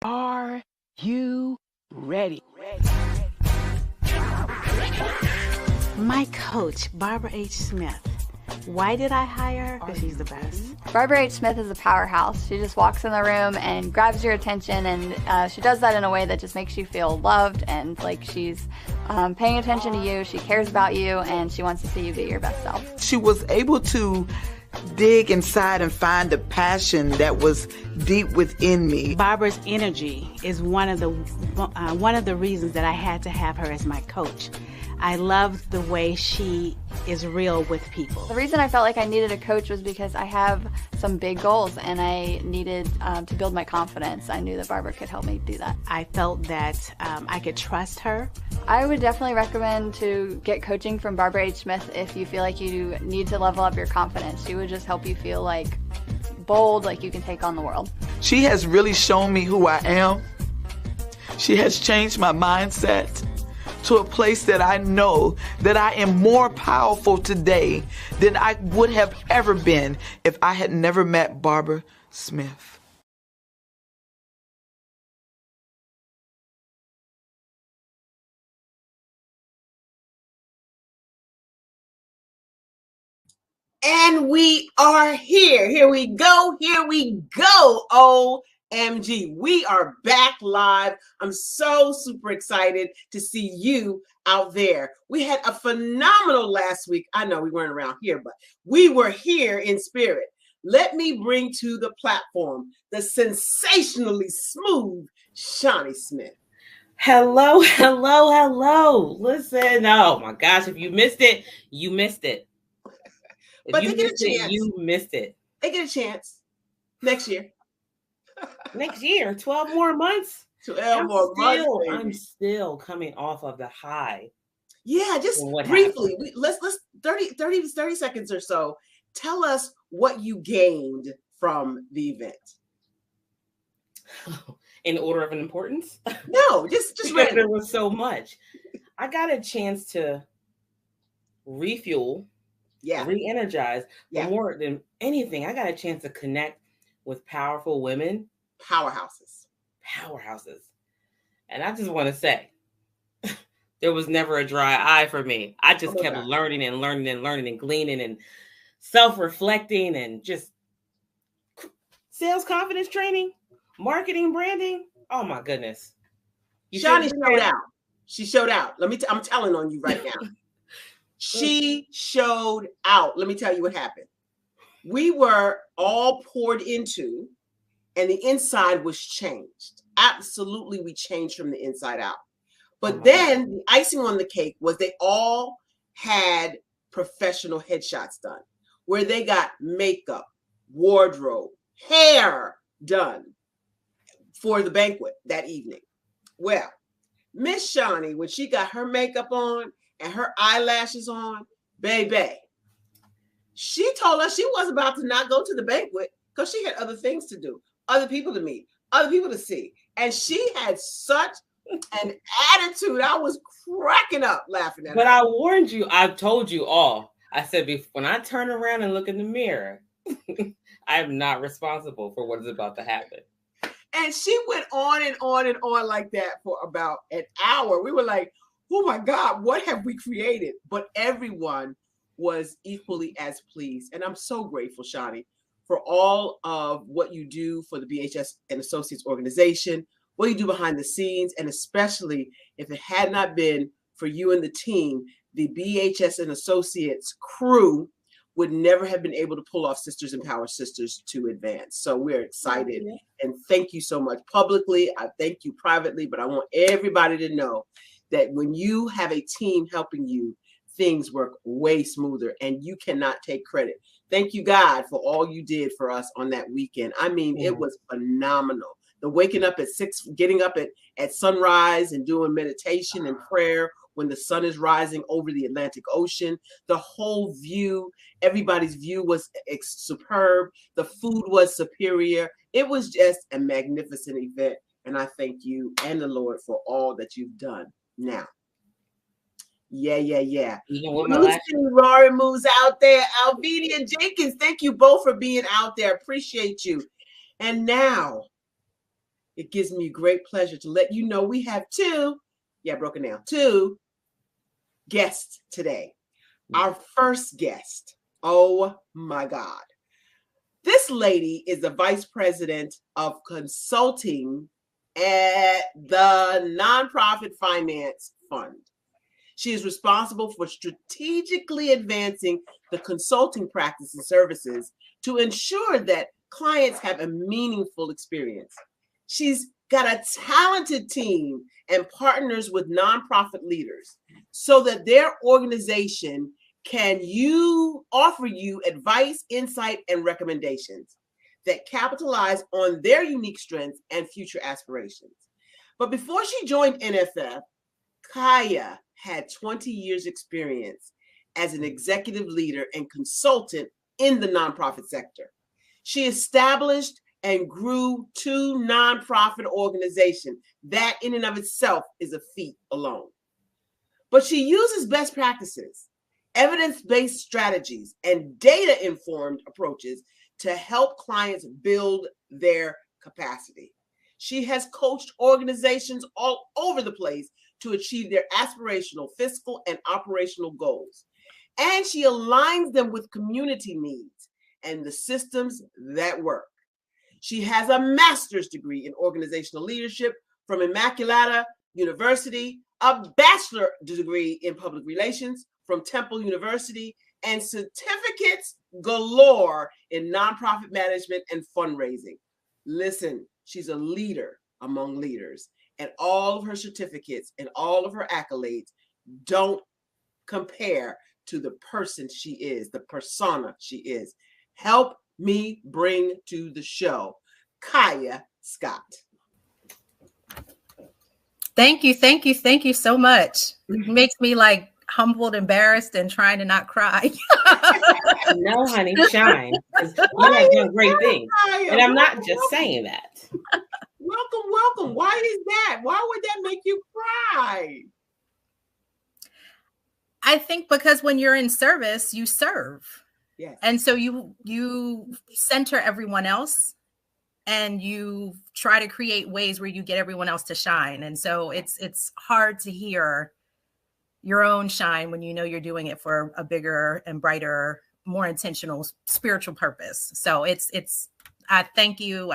Are you ready? My coach, Barbara H. Smith. Why did I hire her? Because she's the best. Barbara H. Smith is a powerhouse. She just walks in the room and grabs your attention, and she does that in a way that just makes you feel loved and like she's paying attention to you. She cares about you, and she wants to see you be your best self. She was able to dig inside and find the passion that was deep within me. Barbara's energy is one of the reasons that I had to have her as my coach. I love the way she is real with people. The reason I felt like I needed a coach was because I have some big goals and I needed to build my confidence. I knew that Barbara could help me do that. I felt that I could trust her. I would definitely recommend to get coaching from Barbara H. Smith if you feel like you need to level up your confidence. She would just help you feel like bold, like you can take on the world. She has really shown me who I am. She has changed my mindset to a place that I know that I am more powerful today than I would have ever been if I had never met Barbara Smith. And we are here. Here we go. Here we go. OMG. We are back live. I'm so super excited to see you out there. We had a phenomenal last week. I know we weren't around here, but we were here in spirit. Let me bring to the platform the sensationally smooth Shani Smith. Hello. Listen, oh my gosh, if you missed it, you missed it. But they get a chance. You missed it. They get a chance next year. Next year, 12 more months. 12 more months. I'm still coming off of the high. Yeah, just briefly. Let's 30 seconds or so. Tell us what you gained from the event. In order of importance? No, just because there was so much. I got a chance to refuel. Yeah. Re-energize. But more than anything, I got a chance to connect with powerful women. Powerhouses. And I just want to say, there was never a dry eye for me. I just kept learning and gleaning and self-reflecting and just sales confidence training, marketing, branding. Oh my goodness. Shani showed out. She showed out. I'm telling on you right now. She showed out. Let me tell you what happened. We were all poured into, and the inside was changed. Absolutely, we changed from the inside out. But then the icing on the cake was they all had professional headshots done, where they got makeup, wardrobe, hair done for the banquet that evening. Well, Miss Shani, when she got her makeup on, and her eyelashes on, baby. She told us she was about to not go to the banquet because she had other things to do, other people to meet, other people to see. And she had such an attitude. I was cracking up laughing at her. But I warned you. I've told you all. I said, when I turn around and look in the mirror, I am not responsible for what is about to happen. And she went on and on and on like that for about an hour. We were like, oh my God, what have we created? But everyone was equally as pleased. And I'm so grateful, Shani, for all of what you do for the BHS and Associates organization, what you do behind the scenes, and especially if it had not been for you and the team, the BHS and Associates crew would never have been able to pull off Sisters Empower Sisters to advance. So we're excited. And thank you so much publicly. I thank you privately, but I want everybody to know that when you have a team helping you, things work way smoother and you cannot take credit. Thank you, God, for all you did for us on that weekend. I mean, it was phenomenal. The waking up at 6, getting up at sunrise and doing meditation and prayer when the sun is rising over the Atlantic Ocean. The whole view, everybody's view was superb. The food was superior. It was just a magnificent event. And I thank you and the Lord for all that you've done. Now, Rory moves out there. Alvinia Jenkins, thank you both for being out there. Appreciate you. And now, it gives me great pleasure to let you know we have two guests today. Our first guest, oh my God. This lady is the vice president of consulting at the Nonprofit Finance Fund. She is responsible for strategically advancing the consulting practice and services to ensure that clients have a meaningful experience. She's got a talented team and partners with nonprofit leaders so that their organization can offer you advice, insight, and recommendations that capitalize on their unique strengths and future aspirations. But before she joined NFF, Chaya had 20 years experience as an executive leader and consultant in the nonprofit sector. She established and grew 2 nonprofit organizations. That in and of itself is a feat alone. But she uses best practices, evidence-based strategies, and data-informed approaches to help clients build their capacity. She has coached organizations all over the place to achieve their aspirational fiscal and operational goals. And she aligns them with community needs and the systems that work. She has a master's degree in organizational leadership from Immaculata University, a bachelor degree in public relations from Temple University, and certificates galore in nonprofit management and fundraising. Listen, she's a leader among leaders, and all of her certificates and all of her accolades don't compare to the person she is, the persona she is. Help me bring to the show Chaya Scott. Thank you so much. It makes me like humbled, embarrassed, and trying to not cry. No, honey, shine. You have done great things. And I'm not just saying that. Welcome. Why is that? Why would that make you cry? I think because when you're in service, you serve. Yes. And so you center everyone else and you try to create ways where you get everyone else to shine. And so it's hard to hear your own shine when you know you're doing it for a bigger and brighter, more intentional spiritual purpose. So I thank you.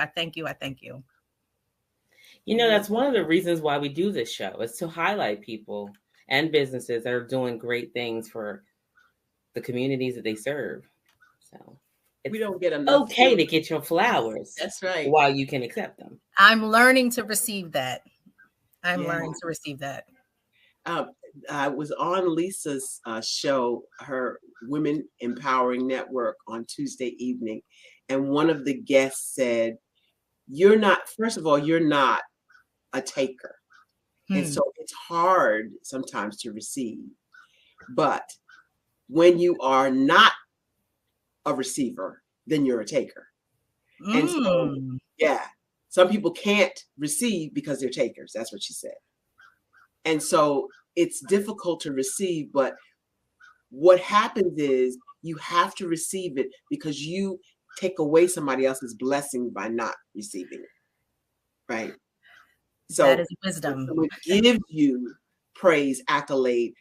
You know, that's one of the reasons why we do this show, is to highlight people and businesses that are doing great things for the communities that they serve. So we don't get enough. Okay to get your flowers. That's right. While you can accept them. I'm learning to receive that. Learning to receive that. I was on Lisa's show, her Women Empowering Network, on Tuesday evening. And one of the guests said, first of all, you're not a taker. And so it's hard sometimes to receive. But when you are not a receiver, then you're a taker. And so, some people can't receive because they're takers. That's what she said. And so it's difficult to receive, but what happens is you have to receive it because you take away somebody else's blessing by not receiving it. Right? So that is wisdom. Someone gives you praise, accolade,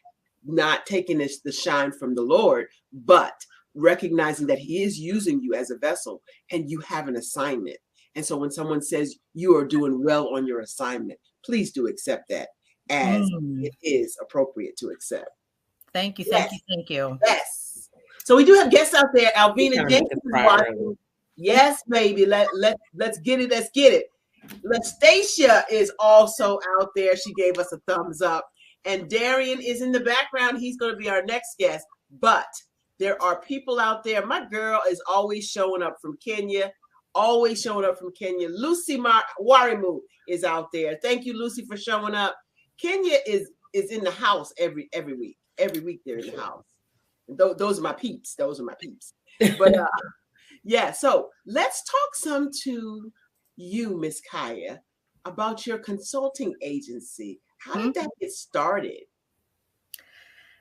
not taking the shine from the Lord, but recognizing that He is using you as a vessel and you have an assignment. And so when someone says you are doing well on your assignment, please do accept that as it is appropriate to accept. Thank you. Yes. So we do have guests out there. Alvina Jenkins is watching. Yes, baby. Let's get it. Let's get it. Lastacia is also out there. She gave us a thumbs up. And Darian is in the background. He's going to be our next guest. But there are people out there. My girl is always showing up from Kenya. Lucy Warimu is out there. Thank you, Lucy, for showing up. Kenya is in the house every week. Every week they're in the house. Those are my peeps. But so let's talk some to you, Miss Chaya, about your consulting agency. How did that get started?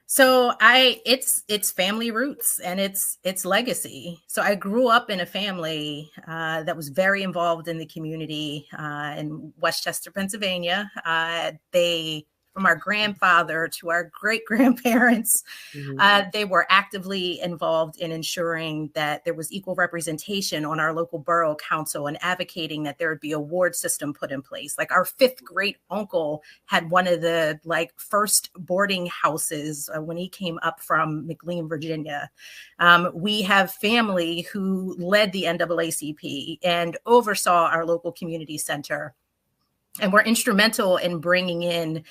So it's family roots and it's legacy. So I grew up in a family that was very involved in the community in Westchester, Pennsylvania. From our grandfather to our great grandparents, they were actively involved in ensuring that there was equal representation on our local borough council and advocating that there would be a ward system put in place. Like our fifth great uncle had one of the first boarding houses when he came up from McLean, Virginia. We have family who led the NAACP and oversaw our local community center. And we're instrumental in bringing in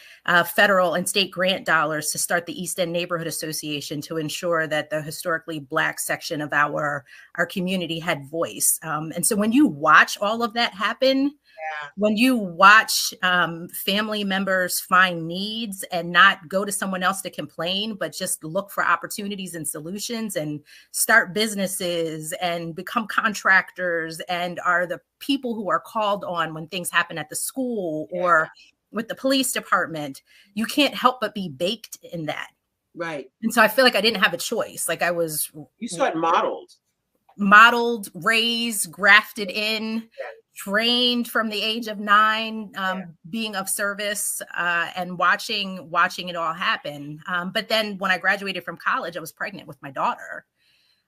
federal and state grant dollars to start the East End Neighborhood Association to ensure that the historically Black section of our community had voice. And so when you watch all of that happen, when you watch family members find needs and not go to someone else to complain, but just look for opportunities and solutions and start businesses and become contractors and are the people who are called on when things happen at the school or with the police department, you can't help but be baked in that. Right. And so I feel like I didn't have a choice. Like You saw it modeled, raised, grafted in, trained from the age of 9, being of service and watching it all happen. But then when I graduated from college, I was pregnant with my daughter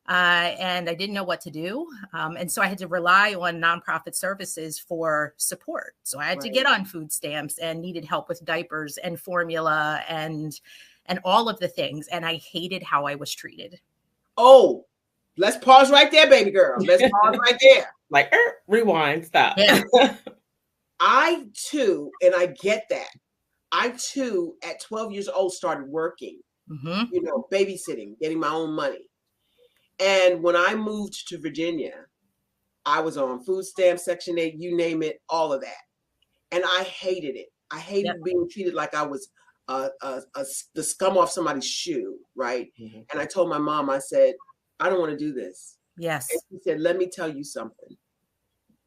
and I didn't know what to do. And so I had to rely on nonprofit services for support. So I had to get on food stamps and needed help with diapers and formula and all of the things. And I hated how I was treated. Oh, let's pause right there, baby girl. Let's pause right there. Like, rewind, stop. Yeah. I too, and I get that. I too, at 12 years old, started working, babysitting, getting my own money. And when I moved to Virginia, I was on food stamps, Section 8, you name it, all of that. And I hated it. I hated being treated like I was the scum off somebody's shoe, right? And I told my mom, I said, I don't want to do this. Yes. And she said, let me tell you something.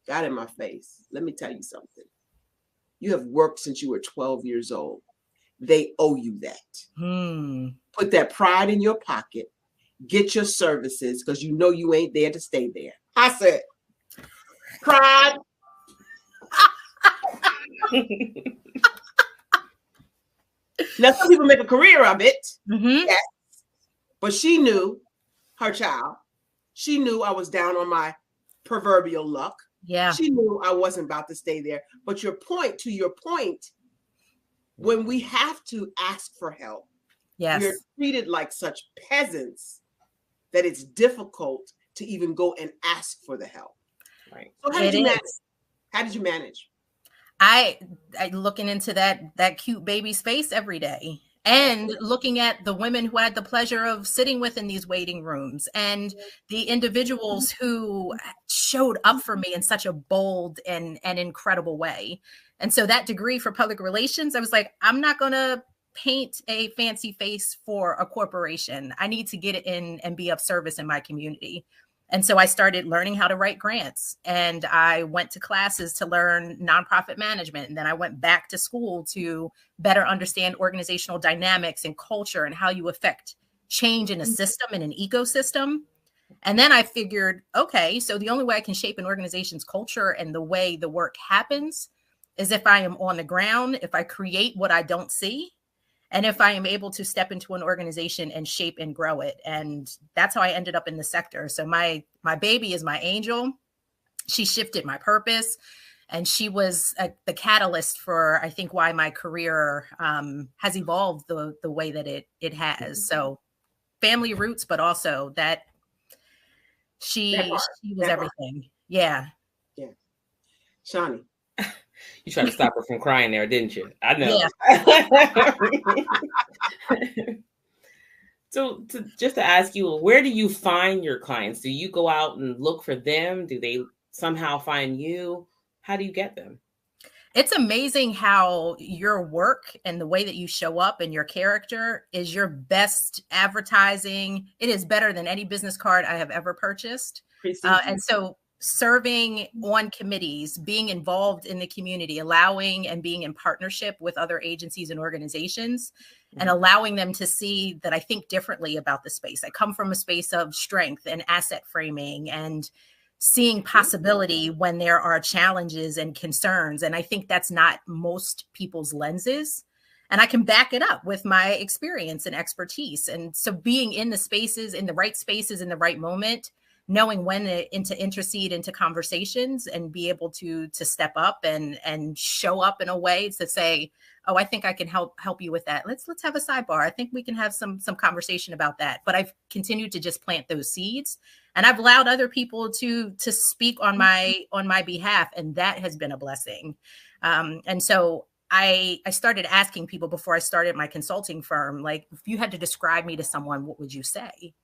Got in my face. Let me tell you something. You have worked since you were 12 years old. They owe you that. Put that pride in your pocket. Get your services because you know you ain't there to stay there. I said, pride. Now, some people make a career of it. Yes. But she knew, her child, she knew I was down on my proverbial luck. Yeah. She knew I wasn't about to stay there. But to your point, when we have to ask for help, we're treated like such peasants that it's difficult to even go and ask for the help. Right. So how did you manage? How did you manage? I looking into that cute baby's face every day. And looking at the women who I had the pleasure of sitting with in these waiting rooms and the individuals who showed up for me in such a bold and incredible way. And so that degree for public relations, I was like, I'm not going to paint a fancy face for a corporation. I need to get it in and be of service in my community. And so I started learning how to write grants and I went to classes to learn nonprofit management. And then I went back to school to better understand organizational dynamics and culture and how you affect change in a system and an ecosystem. And then I figured, okay, so the only way I can shape an organization's culture and the way the work happens is if I am on the ground, if I create what I don't see, and if I am able to step into an organization and shape and grow it. And that's how I ended up in the sector. So my baby is my angel. She shifted my purpose. And she was the catalyst for, I think, why my career has evolved the way that it has. So family roots, but also that she was everything. Yeah. Yeah. Shani. You tried to stop her from crying there, didn't you? I know. Yeah. So just to ask you, where do you find your clients? Do you go out and look for them? Do they somehow find you? How do you get them? It's amazing how your work and the way that you show up and your character is your best advertising. It is better than any business card I have ever purchased. And so serving on committees, being involved in the community, allowing and being in partnership with other agencies and organizations, and allowing them to see that I think differently about the space. I come from a space of strength and asset framing and seeing possibility when there are challenges and concerns. And I think that's not most people's lenses. And I can back it up with my experience and expertise. And so being in the spaces, in the right moment, knowing when to intercede into conversations and be able to step up and show up in a way to say, oh, I think I can help you with that. Let's have a sidebar. I think we can have some conversation about that. But I've continued to just plant those seeds, and I've allowed other people to speak on my behalf, and that has been a blessing. And so I started asking people before I started my consulting firm, like, if you had to describe me to someone, what would you say?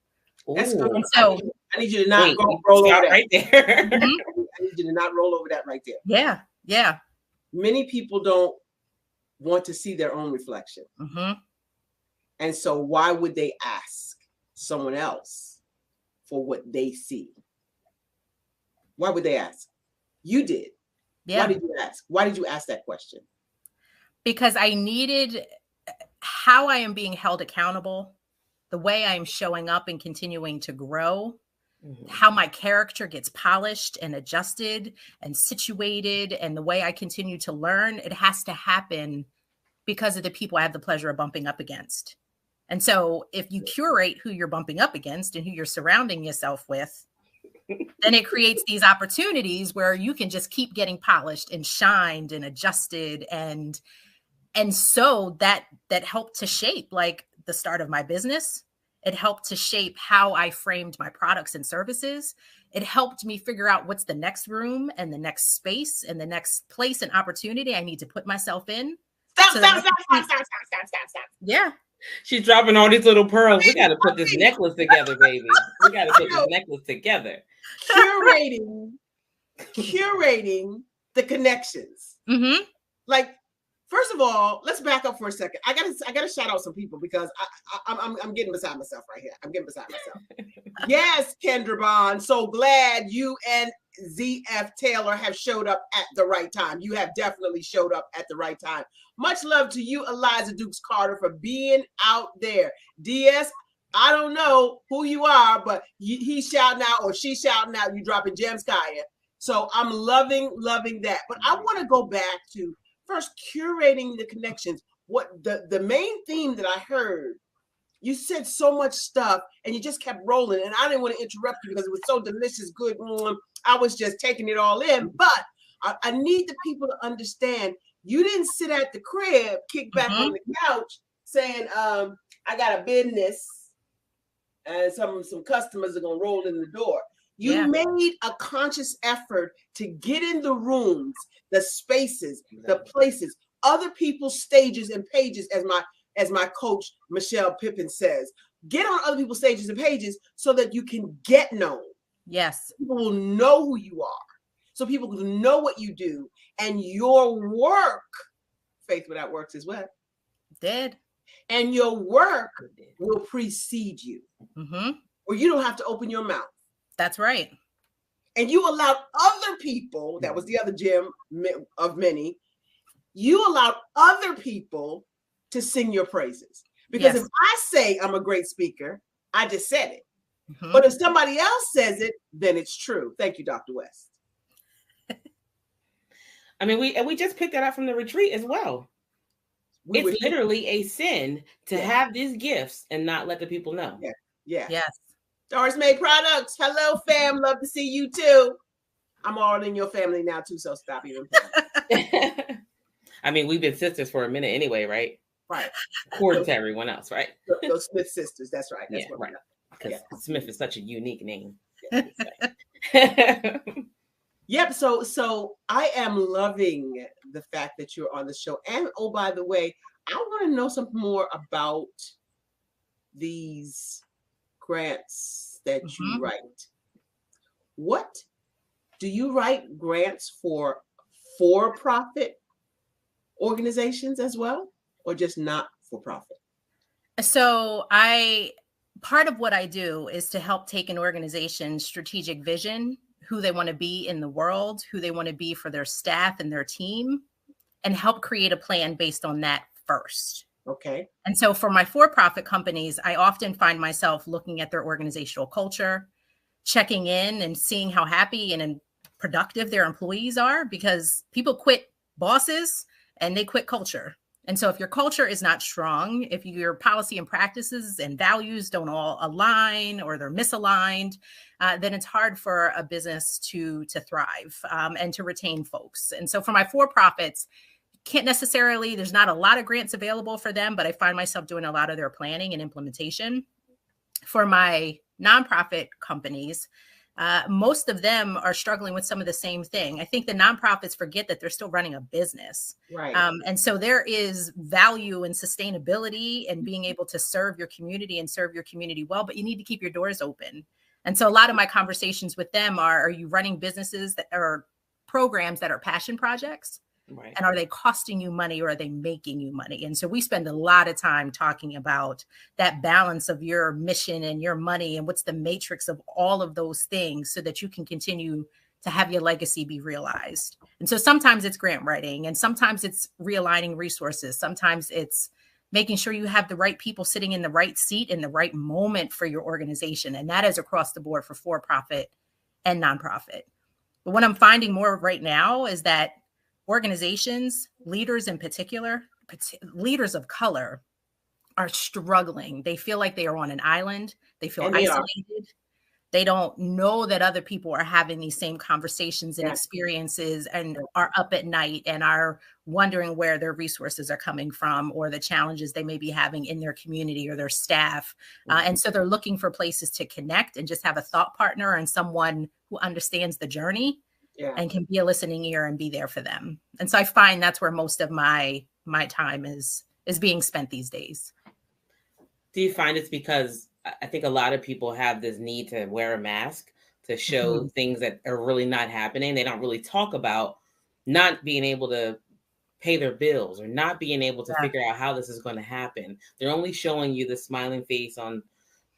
That's good. And so I need you to not roll over that right there. I need you to not roll over that right there. Yeah. Yeah. Many people don't want to see their own reflection. And so why would they ask someone else for what they see? Why would they ask? You did. Yeah. Why did you ask? Why did you ask that question? Because I needed how I am being held accountable, the way I'm showing up and continuing to grow, how my character gets polished and adjusted and situated, and the way I continue to learn. It has to happen because of the people I have the pleasure of bumping up against. And so if you curate who you're bumping up against and who you're surrounding yourself with, then it creates these opportunities where you can just keep getting polished and shined and adjusted. And so that helped to shape like the start of my business. It helped to shape how I framed my products and services. It helped me figure out what's the next room and the next space and the next place and opportunity I need to put myself in. Stop. Yeah. She's dropping all these little pearls. We got to put this necklace together, baby. We got to put this necklace together. Curating the connections. Like, first of all, let's back up for a second. I gotta shout out some people because I'm getting beside myself right here. I'm getting beside myself. Yes, Kendra Bond. So glad you and ZF Taylor have showed up at the right time. You have definitely showed up at the right time. Much love to you, Eliza Dukes Carter, for being out there. DS, I don't know who you are, but he's shouting out or she's shouting out. You dropping gems, Chaya. So I'm loving that. But I want to go back to first curating the connections. What the main theme that I heard, you said so much stuff and you just kept rolling, and I didn't want to interrupt you because it was so delicious, good. I was just taking it all in, but I need the people to understand you didn't sit at the crib, kick back on the couch saying, I got a business and some customers are going to roll in the door. You made a conscious effort to get in the rooms, the spaces, the places, other people's stages and pages, as my coach, Michelle Pippin, says. Get on other people's stages and pages so that you can get known. Yes. People will know who you are. So people will know what you do. And your work, faith without works is what? Dead. And your work will precede you. Or you don't have to open your mouth. That's right. And you allowed other people, that was the other gem of many, you allowed other people to sing your praises. Because if I say I'm a great speaker, I just said it. But if somebody else says it, then it's true. Thank you, Dr. West. I mean, we just picked that up from the retreat as well. It's literally a sin to have these gifts and not let the people know. Yes. Doris May Products. Hello, fam. Love to see you too. I'm all in your family now too, so stop even. I mean, we've been sisters for a minute anyway, right? Right. According to everyone else, right? Those Smith sisters. That's right. That's what right. Because Smith is such a unique name. Yep. So I am loving the fact that you're on the show. And oh, by the way, I want to know something more about these grants that you write. What do you write grants for-profit organizations as well, or just not for profit? So part of what I do is to help take an organization's strategic vision, who they want to be in the world, who they want to be for their staff and their team, and help create a plan based on that first. Okay. And so for my for-profit companies, I often find myself looking at their organizational culture, checking in and seeing how happy and productive their employees are, because people quit bosses and they quit culture. And so if your culture is not strong, if your policy and practices and values don't all align or they're misaligned, then it's hard for a business to thrive and to retain folks. And so for my for-profits, can't necessarily, there's not a lot of grants available for them, but I find myself doing a lot of their planning and implementation. For my nonprofit companies, most of them are struggling with some of the same thing. I think the nonprofits forget that they're still running a business. Right. And so there is value and sustainability and being able to serve your community and serve your community well, but you need to keep your doors open. And so a lot of my conversations with them are you running businesses that are programs that are passion projects? Right. And are they costing you money or are they making you money? And so we spend a lot of time talking about that balance of your mission and your money and what's the matrix of all of those things so that you can continue to have your legacy be realized. And so sometimes it's grant writing and sometimes it's realigning resources. Sometimes it's making sure you have the right people sitting in the right seat in the right moment for your organization. And that is across the board for profit and nonprofit. But what I'm finding more right now is that organizations, leaders in particular, leaders of color, are struggling. They feel like they are on an island. They feel isolated. They don't know that other people are having these same conversations and experiences and are up at night and are wondering where their resources are coming from or the challenges they may be having in their community or their staff. And so they're looking for places to connect and just have a thought partner and someone who understands the journey and can be a listening ear and be there for them. And so I find that's where most of my time is being spent these days. Do you find it's because I think a lot of people have this need to wear a mask to show things that are really not happening? They don't really talk about not being able to pay their bills or not being able to figure out how this is going to happen. They're only showing you the smiling face on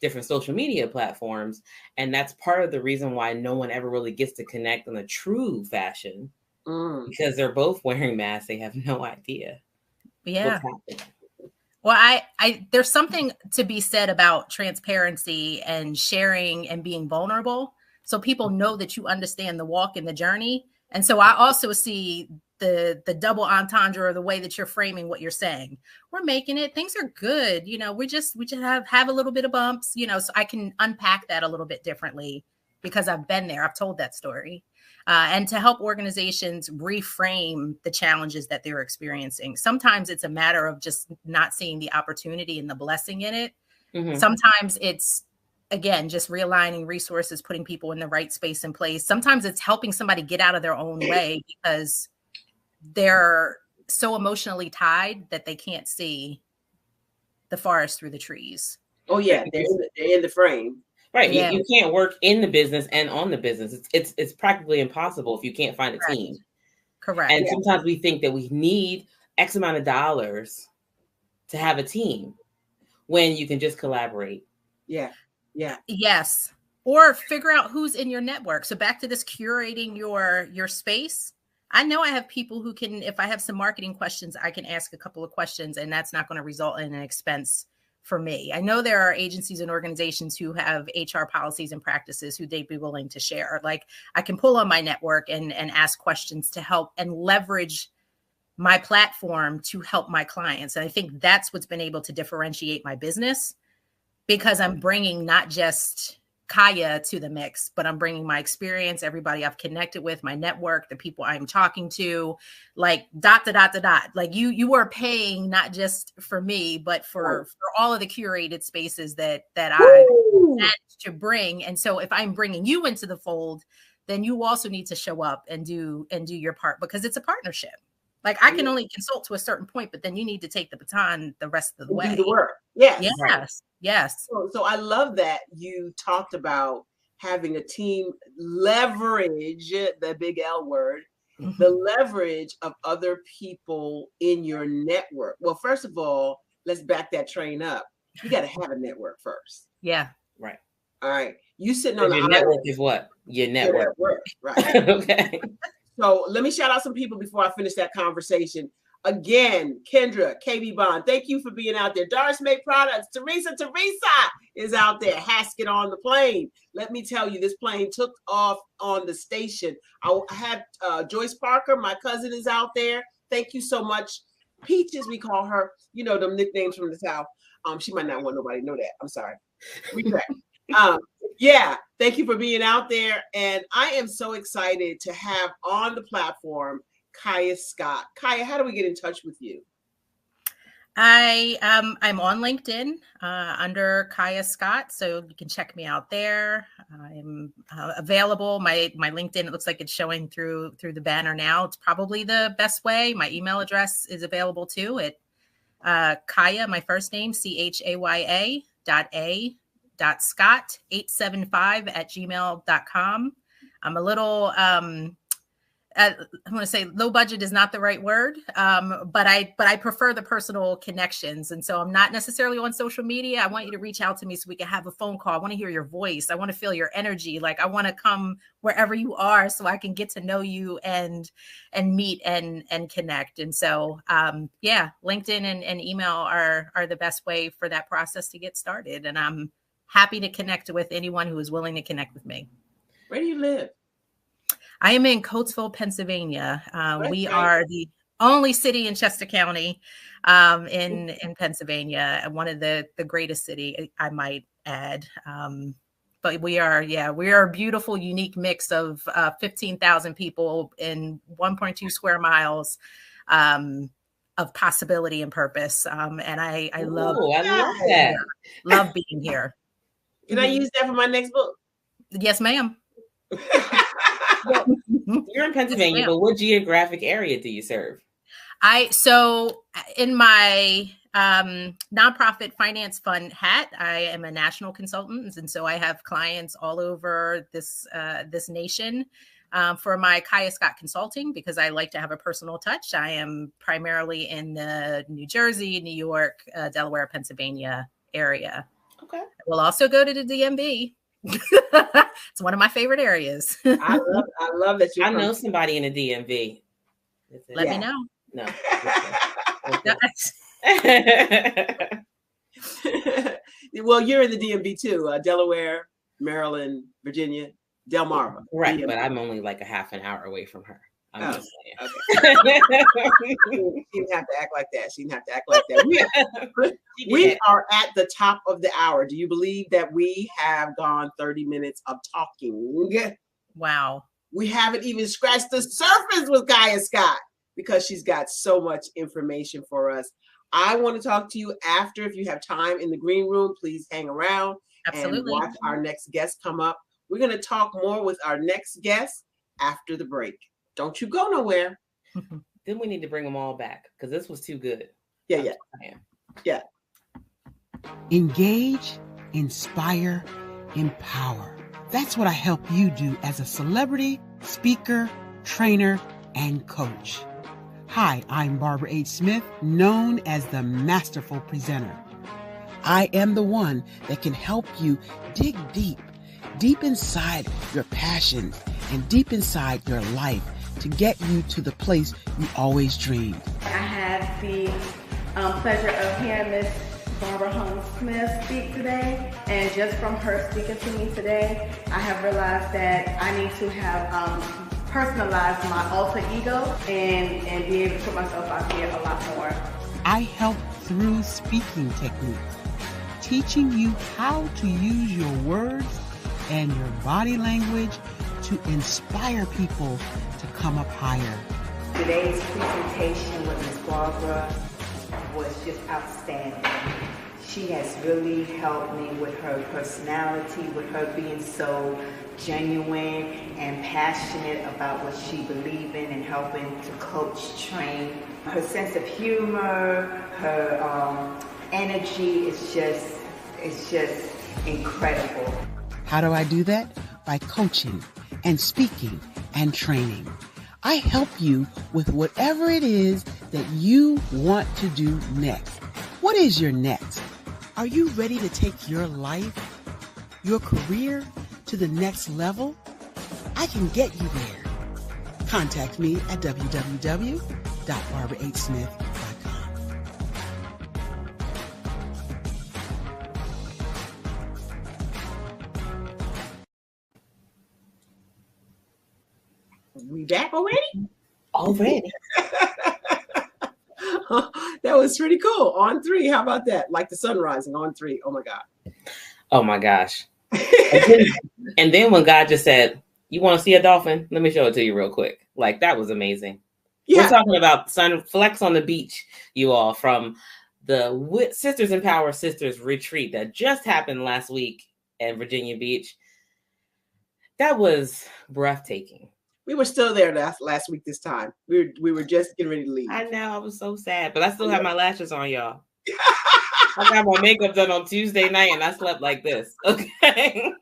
different social media platforms. And that's part of the reason why no one ever really gets to connect in a true fashion because they're both wearing masks. They have no idea what's happening. Well, I there's something to be said about transparency and sharing and being vulnerable. So people know that you understand the walk and the journey. And so I also see the double entendre or the way that you're framing what you're saying. We're making it. Things are good. You know, we just have a little bit of bumps, you know, so I can unpack that a little bit differently because I've been there. I've told that story. And to help organizations reframe the challenges that they're experiencing. Sometimes it's a matter of just not seeing the opportunity and the blessing in it. Sometimes it's, again, just realigning resources, putting people in the right space and place. Sometimes it's helping somebody get out of their own way because they're so emotionally tied that they can't see the forest through the trees. Oh yeah, they're in the frame. Right. Yeah. You can't work in the business and on the business. It's practically impossible if you can't find a team. Correct. And sometimes we think that we need X amount of dollars to have a team when you can just collaborate. Yeah. Yes. Or figure out who's in your network. So back to this curating your space. I know I have people who can, if I have some marketing questions, I can ask a couple of questions and that's not going to result in an expense for me. I know there are agencies and organizations who have HR policies and practices who they'd be willing to share. Like I can pull on my network and ask questions to help and leverage my platform to help my clients. And I think that's what's been able to differentiate my business because I'm bringing not just Chaya to the mix, but I'm bringing my experience, everybody I've connected with, my network, the people I'm talking to, like ... Like you are paying not just for me, but for all of the curated spaces that I've managed to bring. And so if I'm bringing you into the fold, then you also need to show up and do your part because it's a partnership. Like I can only consult to a certain point, but then you need to take the baton the rest of the way. Do the work. Yes. Yes. So I love that you talked about having a team leverage, the big L word, the leverage of other people in your network. Well, first of all, let's back that train up. You got to have a network first. Yeah. Right. All right. You sitting on the your network is what? Your network. Right. Okay. So let me shout out some people before I finish that conversation. Again, Kendra, KB Bond, thank you for being out there. Doris Make Products, Teresa is out there. Haskett on the plane. Let me tell you, this plane took off on the station. I had Joyce Parker, my cousin, is out there. Thank you so much. Peaches, we call her. You know them nicknames from the South. She might not want nobody to know that. I'm sorry. Yeah, thank you for being out there. And I am so excited to have on the platform Chaya Scott. Chaya, how do we get in touch with you? I'm on LinkedIn under Chaya Scott, so you can check me out there. I'm available. My LinkedIn, it looks like it's showing through the banner now. It's probably the best way. My email address is available too at Chaya, my first name, CHAYA.A.Scott875@gmail.com. I'm a little I want to say low budget is not the right word, but I prefer the personal connections. And so I'm not necessarily on social media. I want you to reach out to me so we can have a phone call. I want to hear your voice. I want to feel your energy. Like, I want to come wherever you are so I can get to know you and meet and connect. And so, yeah, LinkedIn and email are the best way for that process to get started. And I'm happy to connect with anyone who is willing to connect with me. Where do you live? I am in Coatesville, Pennsylvania. We are the only city in Chester County in Pennsylvania, one of the greatest city, I might add. But we are a beautiful, unique mix of 15,000 people in 1.2 square miles of possibility and purpose. And I love that. Love being here. Can I use that for my next book? Yes, ma'am. Well, you're in Pennsylvania, but what geographic area do you serve? So in my nonprofit finance fund hat, I am a national consultant, and so I have clients all over this nation. For my Chaya Scott Consulting, because I like to have a personal touch, I am primarily in the New Jersey, New York, Delaware, Pennsylvania area. Okay. We'll also go to the DMV. It's one of my favorite areas. I love that. I know somebody in the DMV. Let me know. No. Well, you're in the DMV too. Delaware, Maryland, Virginia, Delmarva. Right, DMV. but I'm only like a half an hour away from her. I'm just saying. Okay. She didn't have to act like that. We are at the top of the hour. Do you believe that we have gone 30 minutes of talking? Wow. We haven't even scratched the surface with Chaya Scott because she's got so much information for us. I want to talk to you after. If you have time in the green room, please hang around. Absolutely. And watch our next guest come up. We're going to talk more with our next guest after the break. Don't you go nowhere. Then we need to bring them all back because this was too good. Yeah. Engage, inspire, empower. That's what I help you do as a celebrity, speaker, trainer, and coach. Hi, I'm Barbara H. Smith, known as the Masterful Presenter. I am the one that can help you dig deep inside your passions and deep inside your life to get you to the place you always dreamed. I had the pleasure of hearing Miss Barbara Holmes Smith speak today, and just from her speaking to me today, I have realized that I need to have personalized my alter ego and be able to put myself out there a lot more. I help through speaking techniques, teaching you how to use your words and your body language to inspire people to come up higher. Today's presentation with Ms. Barbara was just outstanding. She has really helped me with her personality, with her being so genuine and passionate about what she believes in and helping to coach, train. Her sense of humor, her energy is just incredible. How do I do that? By coaching and speaking and training. I help you with whatever it is that you want to do next. What is your next? Are you ready to take your life, your career, to the next level? I can get you there. Contact me at www.barbarahsmith.com. We back already? Already. That was pretty cool. On 3. How about that? Like the sun rising on 3. Oh my God. Oh my gosh. And then when God just said, you want to see a dolphin? Let me show it to you real quick. Like, that was amazing. Yeah. We're talking about sun flex on the beach, you all, from the Sisters Empower Sisters retreat that just happened last week at Virginia Beach. That was breathtaking. We were still there last week this time. We were just getting ready to leave. I know. I was so sad, but I still have my lashes on, y'all. I got my makeup done on Tuesday night and I slept like this. Okay.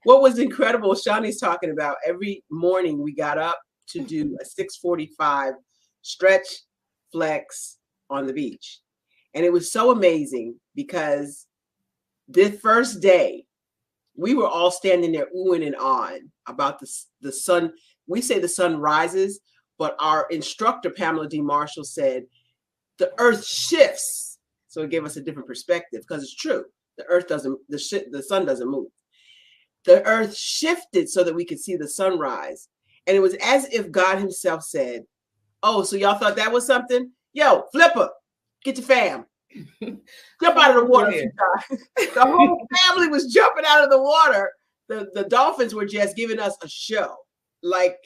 What was incredible, Shani's talking about, every morning we got up to do a 6:45 stretch flex on the beach. And it was so amazing because the first day we were all standing there oohing and ahhing about the sun. We say the sun rises, but our instructor, Pamela D. Marshall, said the earth shifts. So it gave us a different perspective because it's true. The earth doesn't, the sun doesn't move. The earth shifted so that we could see the sunrise. And it was as if God himself said, oh, so y'all thought that was something? Yo, Flipper, get your fam. Jump out of the water. The whole family was jumping out of the water. The dolphins were just giving us a show. Like,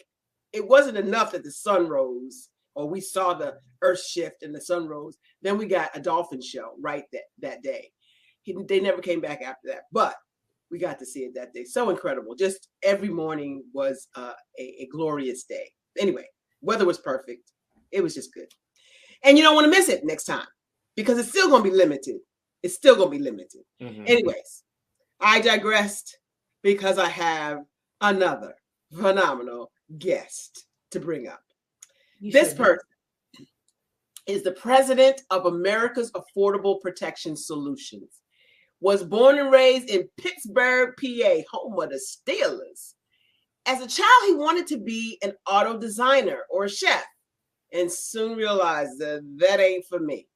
it wasn't enough that the sun rose or we saw the earth shift and the sun rose. Then we got a dolphin show right that day. They never came back after that, but we got to see it that day. So incredible. Just every morning was a glorious day. Anyway, weather was perfect. It was just good. And you don't want to miss it next time because it's still going to be limited. It's still going to be limited. Mm-hmm. Anyways, I digressed because I have another phenomenal guest to bring up. This person is the president of America's Affordable Protection Solutions. Was born and raised in Pittsburgh, PA, home of the Steelers. As a child, he wanted to be an auto designer or a chef and soon realized that ain't for me.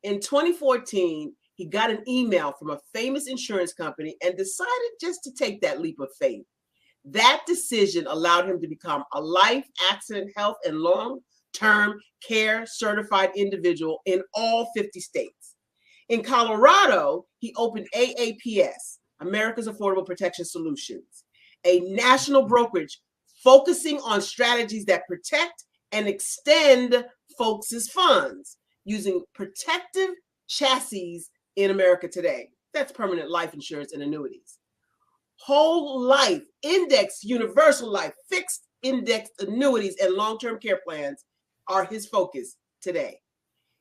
In 2014, he got an email from a famous insurance company and decided just to take that leap of faith. That decision allowed him to become a life, accident, health, and long-term care certified individual in all 50 states. In Colorado, he opened AAPS, America's Affordable Protection Solutions, a national brokerage focusing on strategies that protect and extend folks' funds using protective chassis in America today. That's permanent life insurance and annuities. Whole life, indexed universal life, fixed indexed annuities, and long-term care plans are his focus today.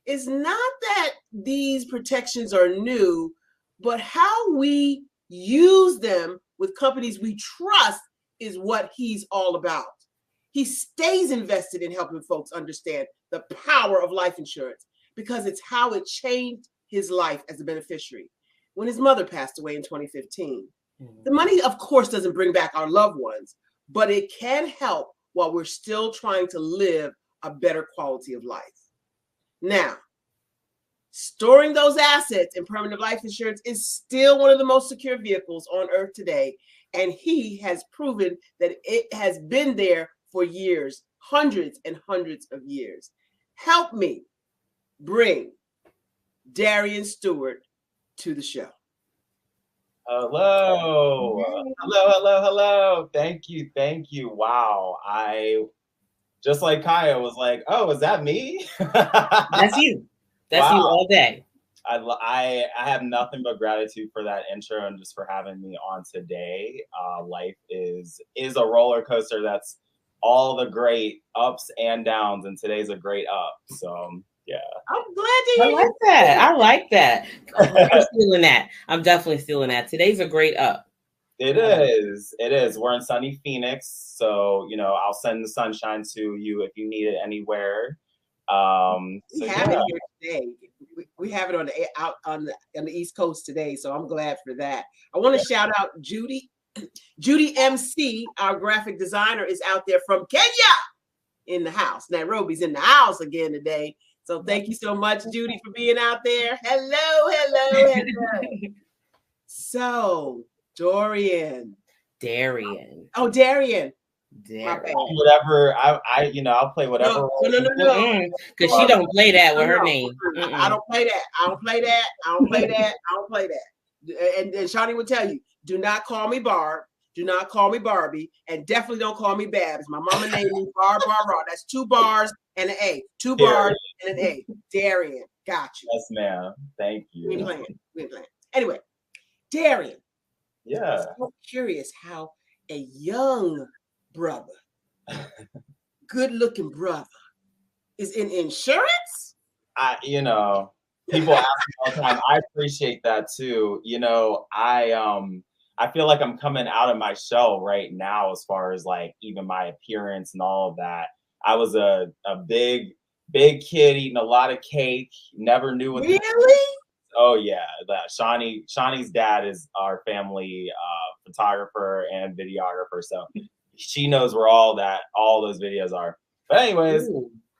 It's not that these protections are new, but how we use them with companies we trust is what he's all about. He stays invested in helping folks understand the power of life insurance because it's how it changed his life as a beneficiary when his mother passed away in 2015. The money, of course, doesn't bring back our loved ones, but it can help while we're still trying to live a better quality of life. Now, storing those assets in permanent life insurance is still one of the most secure vehicles on earth today, and he has proven that it has been there for years, hundreds and hundreds of years. Help me bring Darian Stewart to the show. Hello. Hello. Thank you. Wow. I, just like Chaya, was like, oh, is that me? That's you. That's wow. You all day. I have nothing but gratitude for that intro and just for having me on today. Life is a roller coaster that's all the great ups and downs, and today's a great up. So yeah. I'm glad to hear I like that. I'm stealing that. I'm definitely stealing that. Today's a great up. It is. We're in sunny Phoenix, so I'll send the sunshine to you if you need it anywhere. We have it here today. We have it out on the East Coast today, so I'm glad for that. I want to shout out Judy Judy MC, our graphic designer, is out there from Kenya in the house. Nairobi's in the house again today. So thank you so much, Judy, for being out there. Hello. So, Darian. Oh, Darian. Whatever I'll play whatever. No. Because she don't play that with her name. I don't play that. And Shani will tell you, do not call me Barb. Do not call me Barbie. And definitely don't call me Babs. My mama named me Barb. That's 2 bars and an A. 2 bars and an A. Darian. Got you. Yes, ma'am. Thank you. We ain't playing. Anyway, Darian. Yeah. I'm so curious how a young brother, good-looking brother, is in insurance. People ask me all the time. I appreciate that too. I feel like I'm coming out of my shell right now as far as like even my appearance and all of that. I was a big kid eating a lot of cake. Never knew what. Really? Oh yeah, Shani's dad is our family photographer and videographer, so she knows where all those videos are. But anyways,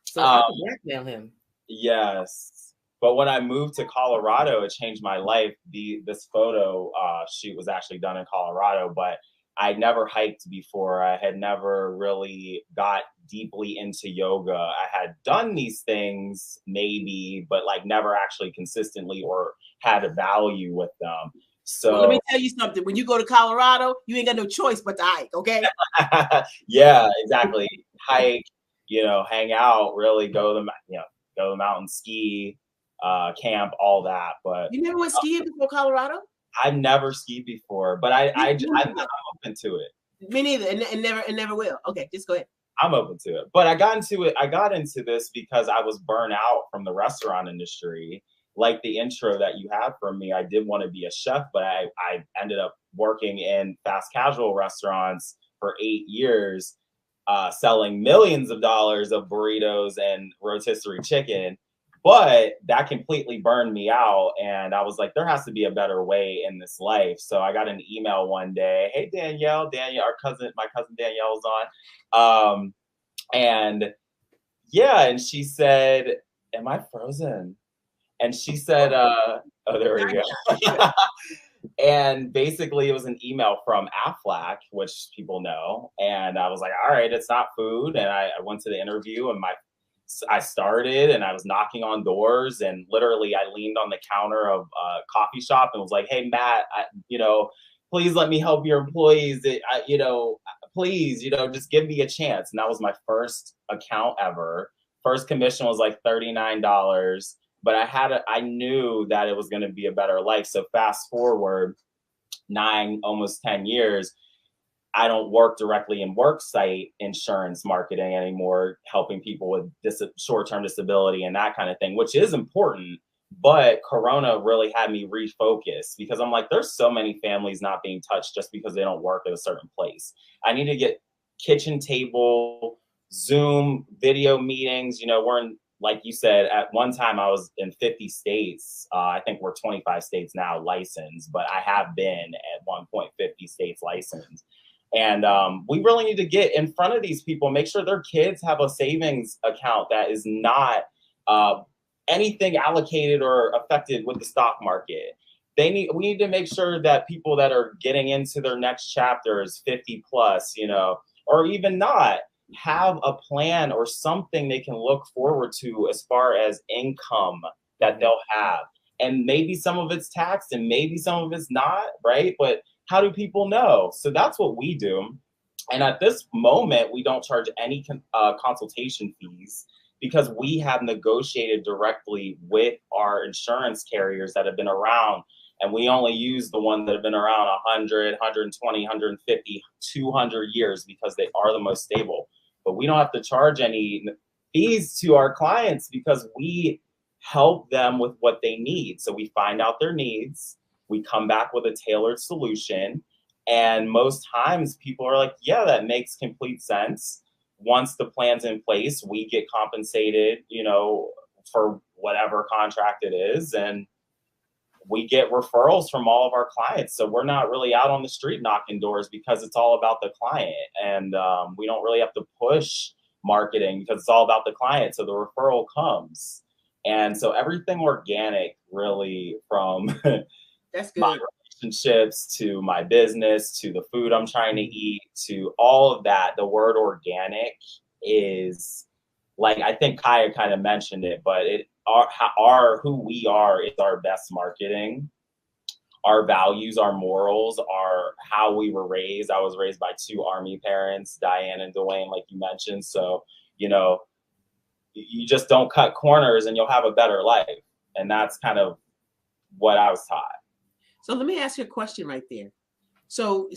so I can blackmail him. Yes, but when I moved to Colorado, it changed my life. This photo shoot was actually done in Colorado, but I'd never hiked before. I had never really got deeply into yoga. I had done these things maybe, but like never actually consistently or had a value with them. So let me tell you something. When you go to Colorado, you ain't got no choice but to hike, okay? Yeah, exactly. Hike, hang out, really go to the mountain, ski, camp, all that. But you never went skiing before Colorado? I've never skied before, but I'm open to it. Me neither, and never will. Okay, just go ahead. I'm open to it, but I got into this because I was burnt out from the restaurant industry. Like the intro that you had from me, I did want to be a chef, but I ended up working in fast casual restaurants for 8 years, selling millions of dollars of burritos and rotisserie chicken. But that completely burned me out. And I was like, there has to be a better way in this life. So I got an email one day. Hey, Danielle, my cousin Danielle was on. And she said, am I frozen? And she said, oh, there we go. And basically it was an email from Aflac, which people know. And I was like, all right, it's not food. And I went to the interview and I started and I was knocking on doors and literally I leaned on the counter of a coffee shop and was like, hey, Matt, please let me help your employees. Please, just give me a chance. And that was my first account ever. First commission was like $39, but I knew that it was going to be a better life. So fast forward 9, almost 10 years, I don't work directly in worksite insurance marketing anymore, helping people with short-term disability and that kind of thing, which is important. But Corona really had me refocus because I'm like, there's so many families not being touched just because they don't work at a certain place. I need to get kitchen table, Zoom video meetings. We're in, like you said, at one time I was in 50 states. I think we're 25 states now licensed, but I have been at one point 50 states licensed. And we really need to get in front of these people, make sure their kids have a savings account that is not anything allocated or affected with the stock market. We need to make sure that people that are getting into their next chapters, 50 plus, or even not, have a plan or something they can look forward to as far as income that they'll have. And maybe some of it's taxed and maybe some of it's not, right? But how do people know? So that's what we do. And at this moment, we don't charge any consultation fees because we have negotiated directly with our insurance carriers that have been around. And we only use the ones that have been around 100, 120, 150, 200 years because they are the most stable. But we don't have to charge any fees to our clients because we help them with what they need. So we find out their needs. We come back with a tailored solution. And most times people are like, yeah, that makes complete sense. Once the plan's in place, we get compensated, for whatever contract it is. And we get referrals from all of our clients. So we're not really out on the street knocking doors because it's all about the client. And we don't really have to push marketing because it's all about the client. So the referral comes. And so everything organic, really, from That's my good. relationships to my business to the food I'm trying to eat to all of that. The word organic is, like, I think Chaya kind of mentioned it, but our who we are is our best marketing. Our values, our morals, are how we were raised. I was raised by 2 Army parents, Diane and Dwayne, like you mentioned. So, you know, you just don't cut corners and you'll have a better life. And that's kind of what I was taught. So let me ask you a question right there. So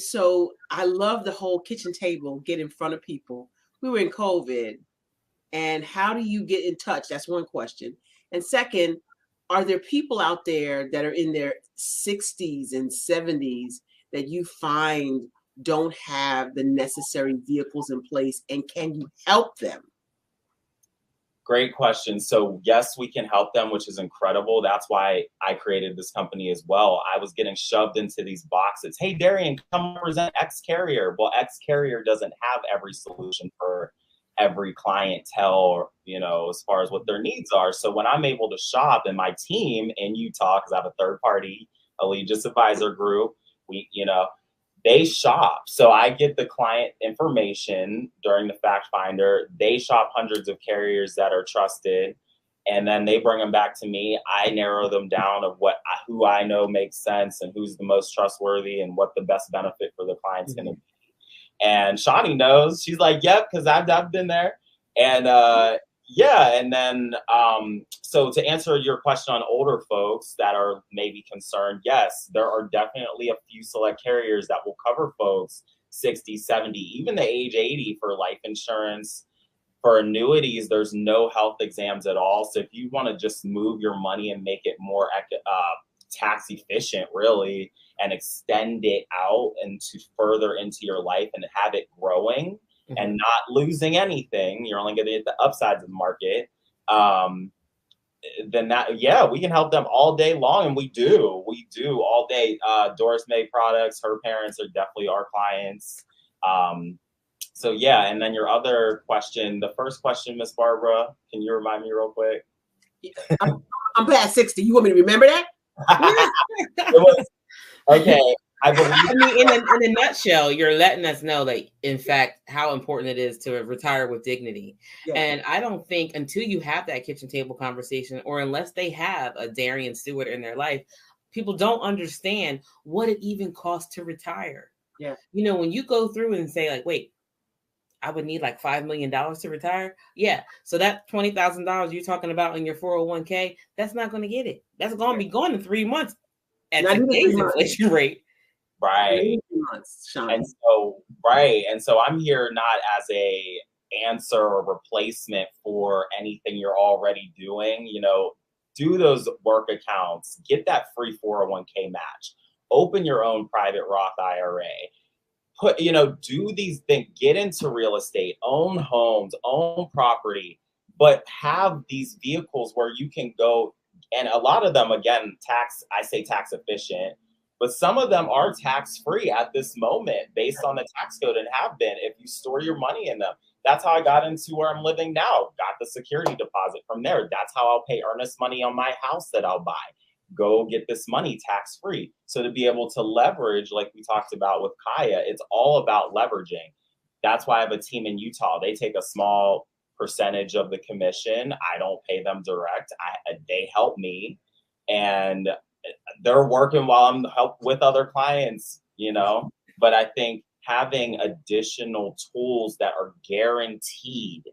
I love the whole kitchen table, get in front of people. We were in COVID, and how do you get in touch? That's one question. And second, are there people out there that are in their 60s and 70s that you find don't have the necessary vehicles in place, and can you help them? Great question. So yes, we can help them, which is incredible. That's why I created this company as well. I was getting shoved into these boxes. Hey, Darian, come represent X Carrier. Well, X Carrier doesn't have every solution for every clientele, you know, as far as what their needs are. So when I'm able to shop, and my team in Utah, because I have a third party Allegiance Advisor group, we, you know, they shop. So I get the client information during the fact finder. They shop hundreds of carriers that are trusted, and then they bring them back to me. I narrow them down of who I know makes sense and who's the most trustworthy and what the best benefit for the client's going to be. And Shani knows. She's like, yep, because I've been there. And yeah, and then so to answer your question on older folks that are maybe concerned, yes, there are definitely a few select carriers that will cover folks 60, 70, even the age 80 for life insurance. For annuities, there's no health exams at all. So if you want to just move your money and make it more tax efficient, really, and extend it out into further into your life and have it growing and not losing anything, you're only going to get the upsides of the market. Then that, yeah, we can help them all day long. And we do all day. Doris May Products, her parents are definitely our clients. So yeah. And then your other question, the first question, Miss Barbara, can you remind me real quick? I'm past 60. You want me to remember that? Okay. I mean, in a nutshell, you're letting us know that, in fact, how important it is to retire with dignity. Yeah. And I don't think until you have that kitchen table conversation, or unless they have a Darian Stewart in their life, people don't understand what it even costs to retire. Yeah. You know, when you go through and say, like, wait, I would need like $5 million to retire. Yeah. So that $20,000 you're talking about in your 401k, that's not going to get it. That's going to be gone in 3 months at today's inflation rate. Right. And so I'm here not as a answer or replacement for anything you're already doing. You know, do those work accounts, get that free 401k match, open your own private Roth IRA, do these things, get into real estate, own homes, own property, but have these vehicles where you can go. And a lot of them, again, tax efficient, but some of them are tax-free at this moment based on the tax code and have been if you store your money in them. That's how I got into where I'm living now. Got the security deposit from there. That's how I'll pay earnest money on my house that I'll buy. Go get this money tax-free. So to be able to leverage, like we talked about with Chaya, it's all about leveraging. That's why I have a team in Utah. They take a small percentage of the commission. I don't pay them direct. They help me, and they're working while I'm with other clients, but I think having additional tools that are guaranteed,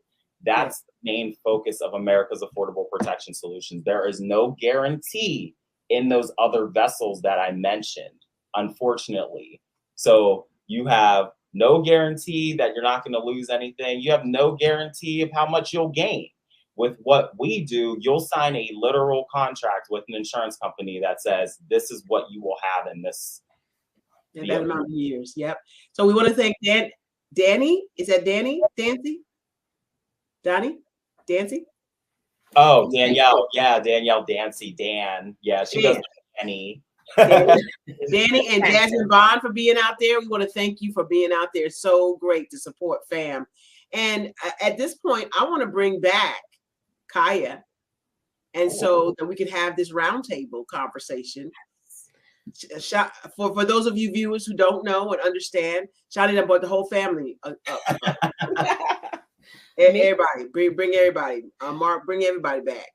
that's the main focus of America's Affordable Protection Solutions. There is no guarantee in those other vessels that I mentioned, unfortunately. So you have no guarantee that you're not going to lose anything. You have no guarantee of how much you'll gain. With what we do, you'll sign a literal contract with an insurance company that says this is what you will have in this. In that amount of years. Yep. So we want to thank Danny. Is that Danny? Dancy? Donnie? Dancy? Oh, Danielle. Yeah, Danielle Dancy. Dan. Yeah, she does Danny. Danny and Jasmine Bond for being out there. We want to thank you for being out there. So great to support fam. And at this point, I want to bring back Chaya, and so that we can have this roundtable conversation. For those of you viewers who don't know and understand, Shani done brought the whole family up. Everybody, bring everybody. Mark, bring everybody back.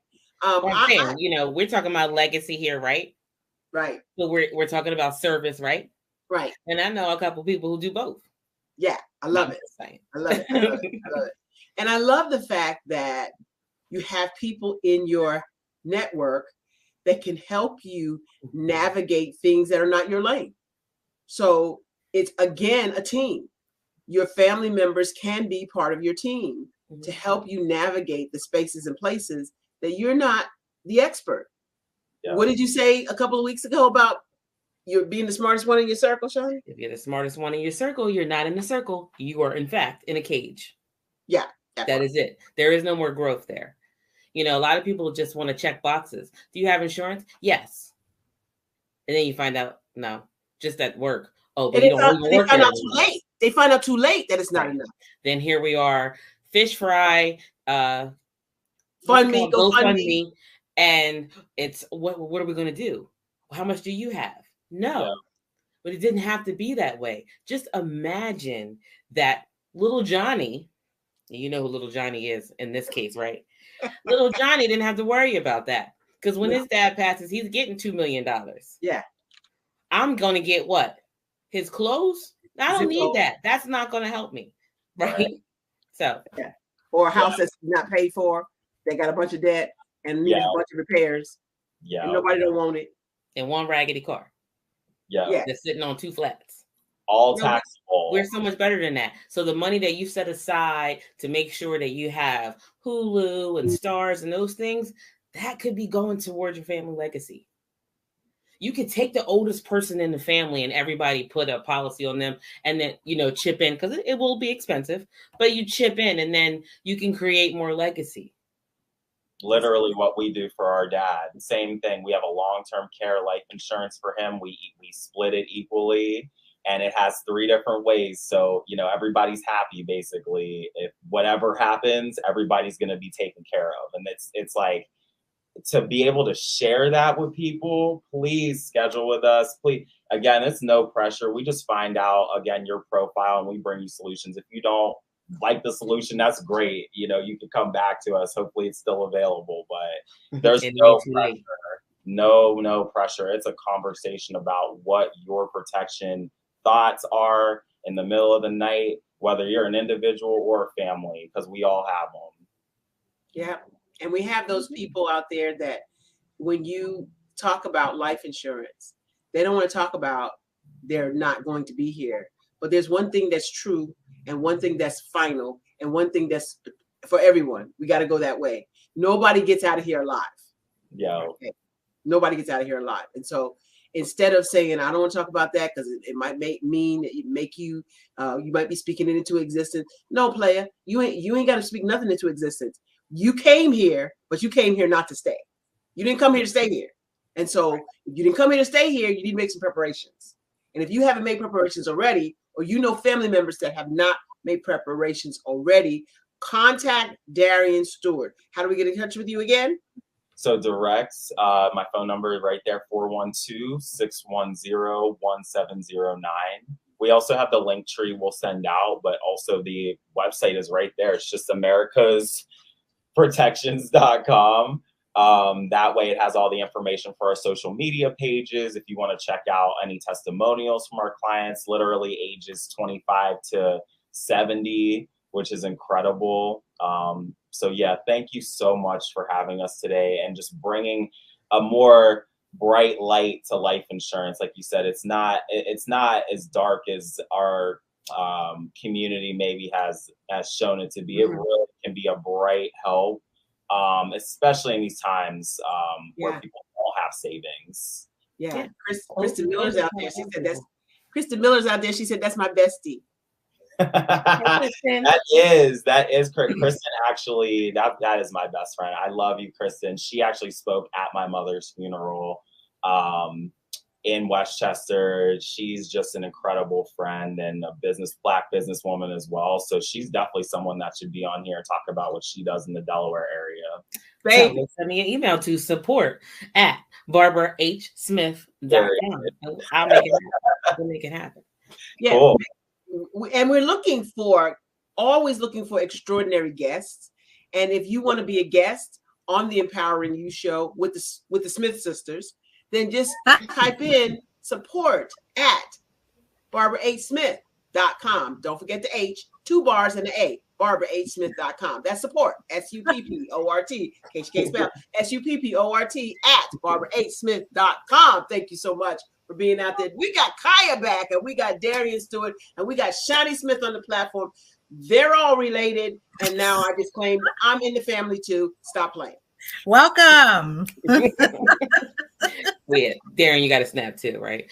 We're talking about legacy here, right? Right. So we're talking about service, right? Right. And I know a couple people who do both. Yeah, I love it. I love it. I love it. I love it. And I love the fact that you have people in your network that can help you navigate things that are not your lane. So it's, again, a team. Your family members can be part of your team to help you navigate the spaces and places that you're not the expert. Yeah. What did you say a couple of weeks ago about you're being the smartest one in your circle, Shani? If you're the smartest one in your circle, you're not in the circle. You are, in fact, in a cage. Yeah. That is it. There is no more growth there. A lot of people just want to check boxes. Do you have insurance? Yes. And then you find out, no, just at work. Oh, but they find out too late. They find out too late that it's not enough. Then here we are, fish fry, fund me, go fund me. And it's, what are we going to do? How much do you have? No. Yeah. But it didn't have to be that way. Just imagine that little Johnny, you know who little Johnny is in this case, right? Little Johnny didn't have to worry about that. Because when his dad passes, he's getting $2 million. Yeah. I'm going to get what? His clothes? I don't need that. That's not going to help me. Right? So. Yeah. Or a house that's not paid for. They got a bunch of debt and need a bunch of repairs. Yeah. And nobody don't want it. And one raggedy car. Yeah. That's sitting on 2 flats. All taxable. We're so much better than that. So the money that you set aside to make sure that you have Hulu and Stars and those things, that could be going towards your family legacy. You could take the oldest person in the family and everybody put a policy on them and then, chip in, because it will be expensive, but you chip in and then you can create more legacy. Literally what we do for our dad. Same thing. We have a long-term care life insurance for him. We split it equally. And it has 3 different ways. So, everybody's happy, basically. If whatever happens, everybody's going to be taken care of. And it's like, to be able to share that with people, please schedule with us. Please. Again, it's no pressure. We just find out, again, your profile and we bring you solutions. If you don't like the solution, that's great. You can come back to us. Hopefully it's still available, but there's no pressure. No pressure. It's a conversation about what your protection thoughts are in the middle of the night, whether you're an individual or a family, because we all have them. Yeah. And we have those people out there that when you talk about life insurance, they don't want to talk about they're not going to be here. But there's one thing that's true and one thing that's final and one thing that's for everyone. We got to go that way. Nobody gets out of here alive. Yeah. Okay? Nobody gets out of here alive. And so instead of saying, I don't want to talk about that because it might mean that you might be speaking it into existence. No, player, you ain't got to speak nothing into existence. You came here, but you came here not to stay. You didn't come here to stay here. And so if you didn't come here to stay here, you need to make some preparations. And if you haven't made preparations already, or family members that have not made preparations already, contact Darian Stewart. How do we get in touch with you again? So directs, my phone number is right there, 412-610-1709. We also have the link tree we'll send out, but also the website is right there. It's just americasprotections.com. That way it has all the information for our social media pages. If you want to check out any testimonials from our clients, literally ages 25 to 70, which is incredible. So yeah, thank you so much for having us today and just bringing a more bright light to life insurance. Like you said, it's not as dark as our community maybe has shown it to be. It really can be a bright help, especially in these times where people don't have savings. Yeah, Kristen Miller's out there. She said Kristen Miller's out there. She said that's my bestie. that is Kristen. Actually, that is my best friend. I love you, Kristen. She actually spoke at my mother's funeral in Westchester. She's just an incredible friend and a Black businesswoman as well. So she's definitely someone that should be on here and talk about what she does in the Delaware area. So send me an email to support@barbarahsmith.com. I'll make it happen. We'll make it happen. Yeah. Cool. And we're always looking for extraordinary guests. And if you want to be a guest on the Empowering You show with the Smith sisters, then just type in support@barbarahsmith.com. Don't forget the H, 2 bars and the A, barbarahsmith.com. That's support, SUPPORT, in case you can't spell, SUPPORT@barbarahsmith.com. Thank you so much for being out there. We got Chaya back, and we got Darian Stewart, and we got Shani Smith on the platform. They're all related, and now I just claim I'm in the family too. Stop playing. Welcome. Wait, Darian, you got to snap too, right?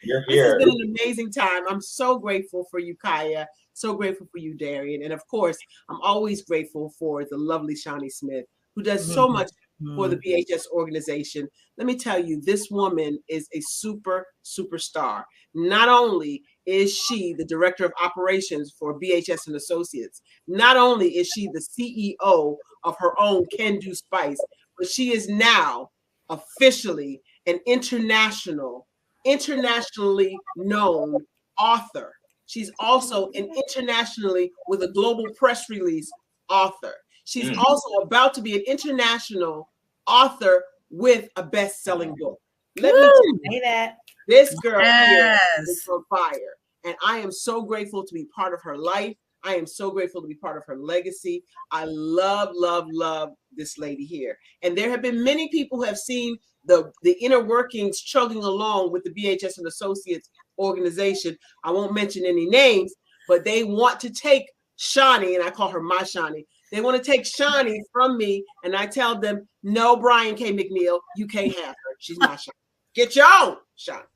You're here. This has been an amazing time. I'm so grateful for you, Chaya. So grateful for you, Darian. And of course, I'm always grateful for the lovely Shani Smith, who does so much for the BHS organization. Let me tell you, this woman is a superstar. Not only is she the director of operations for BHS and Associates, not only is she the CEO of her own Can Do Spice, but she is now officially an internationally known author. She's also an internationally with a global press release author. She's also about to be an international author with a best-selling book. Let me tell you that this girl here is on fire, and I am so grateful to be part of her life. I am so grateful to be part of her legacy. I love this lady here. And there have been many people who have seen the inner workings chugging along with the BHS and Associates organization. I won't mention any names, but they want to take Shani, and I call her my Shani. They want to take Shani from me, and I tell them, no, Brian K. McNeil, you can't have her. She's my Shani. Get your own Shani.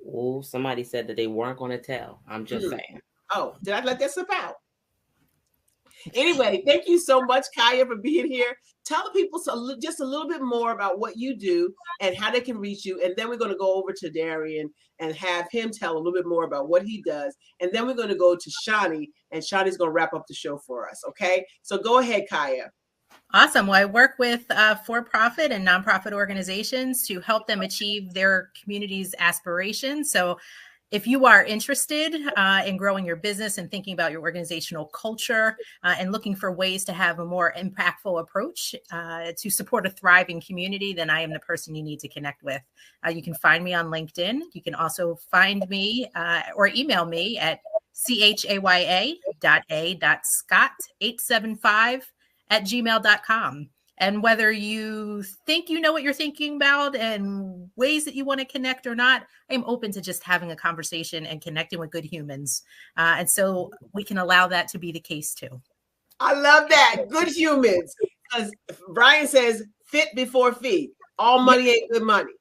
Oh, somebody said that they weren't going to tell. I'm just saying. Oh, did I let that slip out? Anyway, thank you so much, Chaya, for being here. Tell the people just a little bit more about what you do and how they can reach you. And then we're going to go over to Darian and have him tell a little bit more about what he does. And then we're going to go to Shani, and Shani's going to wrap up the show for us. Okay, so go ahead, Chaya. Awesome. Well, I work with for-profit and nonprofit organizations to help them achieve their community's aspirations. So if you are interested in growing your business and thinking about your organizational culture and looking for ways to have a more impactful approach to support a thriving community, then I am the person you need to connect with. You can find me on LinkedIn. You can also find me or email me at chaya.a.scott875@gmail.com. And whether you think you know what you're thinking about and ways that you want to connect or not, I'm open to just having a conversation and connecting with good humans. And so we can allow that to be the case too. I love that. Good humans. Because Brian says fit before fee. All money ain't good money.